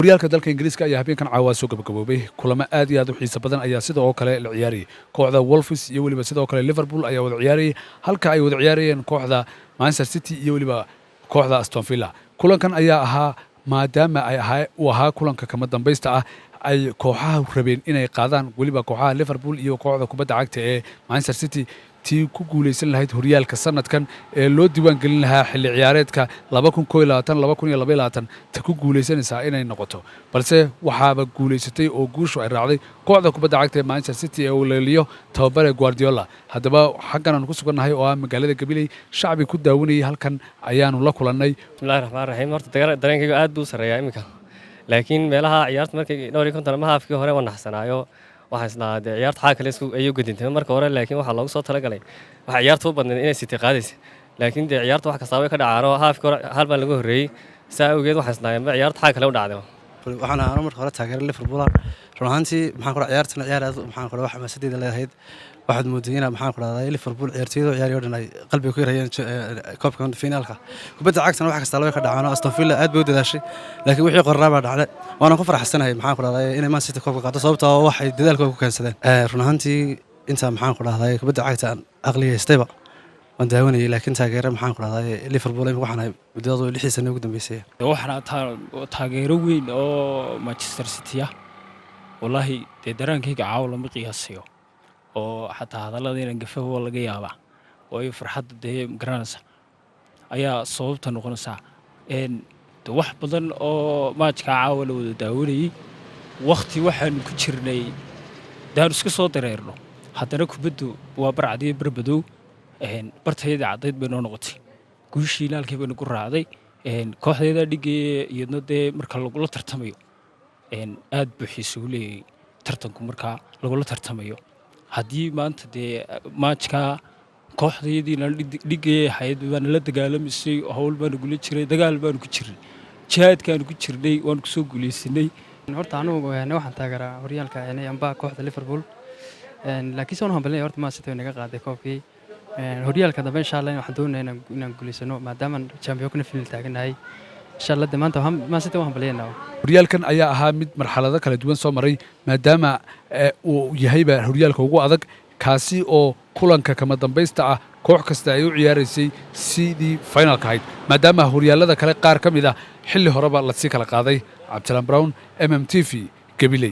horyaalka dalka Ingiriiska ayaa habeenkan caawa soo gabagaboobay kulamo aad iyo aad u xiiso badan ayaa sidoo kale la ciyaarayay kooxda Wolves iyo waliba sidoo kale Liverpool ayaa wada ciyaarayay halka ay wada ciyaarayeen kooxda Manchester City iyo waliba kooxda Aston Villa kulankan ayaa ahaa maadaama ay ahaa kulanka kama dambaysta ah ay kooxaha rabeen inay qaadaan waliba kooxaha Liverpool iyo kooxda kubadda cagta ee Manchester City tii ku guuleysan lahayd horyaalka sanadkan ee loo diiwaan gelin lahaa xilli ciyaareedka 2021-2022 ta ku guuleysanaysa inay noqoto balse waxaaba guuleysatay oo guushu ay raacday kooxda kubadda cagta ee Manchester City ee uu leeliyo tababare Guardiola haddaba xaggan aan ku sugannahay oo ah magaalada Gabiley shacbi ku daawanayay halkan ayaanu la kulannay bismillaahi raxmaani raxiim horta dareenkayga aad buu sareeyaa imika laakiin meelaha ciyaarta markay dhowr iyo konton ama haafkii hore wanaxsanaayo waxaan isnaadee ciyaarta xaq kale isku ayuu gadintay marka hore laakiin waxa loogu soo talagalay waxa ciyaartu u badneed inay City qaadayso laakiin ciyaarta wax kasta way ka dhacaan haafkii hore hal baan lagu horeeyay saa awgeed waxaan isnaayay ciyaarta xaq kale u dhacday waxaan ahaa marka hore taageero Liverpool run ahaantii maxaan ku ciyaartan ciyaar aad maxaan ku wax masadeeda leeyahay waxaad moodayna maxaan ku raadayay Liverpool ciyaartooyada ciyaariyo dhan ay qalbiga ku yarayeen koobka finaalka kubadda cagtana wax kasta way ka dhacaan Aston Villa aad bay u dadaashay laakiin wixii qorraaba dhacday waana ku faraxsanahay maxaan ku raadayay inay Man City koobka qaado sababtoo ah waxay dadaalkooda ku keensadeen run ahaantii inta maxaan ku raadayay kubadda cagta aqliyeystayba waan daawanayay laakiin taageero maxaan ku raadayay Liverpool waxaan muddada 6 sano ugu dambeysay waxaan taageero weyn oo Manchester City ah wallahi dareenkayga caawa lama qiyaasayo oo xataa hadalladii gafaha laga yaabaa oo ay farxadda garanaysa ayaa sababta noqonaysa wax badan oo maajka caawa la wada daawanayay waqti waxaan ku jirnay daan iska soo dareerno haddana kubaddu waa barcadiyo barbadow bartayda cadayd bay noo noqotay guushii naalkii bay nagu raacday kooxdeeda dhigay iyadna marka lagula tartamayo aad buu xiiso u leeyahay tartanku marka lagula tartamayo haddii maanta maajka kooxdeediina dhigay ahayd baan la dagaalamisay hawl baan gula jiray dagaal baan ku jiray jihaadkaan ku jirnay waan ku soo guuleysanay horta anigu waxaan taageeraa horyaalka amba kooxda Liverpool laakiin soo hambalay horta Man City naga qaaday koobkii horyaalka dambe insha Allah waxaan doonaynaa inaan guuleysano maadaama champion final taaganahay insha Allah maanta Man City waxaan baleenaa horyaalkan ayaa ahaa mid marxalado kala duwan soo maray maadaama uu yahay horyaalka ugu adag kaasi oo kulanka kama dambaysta ah koox kasta ay u ciyaaraysay sidii finalka ahayd maadaama horyaalada kale qaar ka mid ah xilli horeba la sii kala qaaday Cabdilaan Brown MMTV Gabiley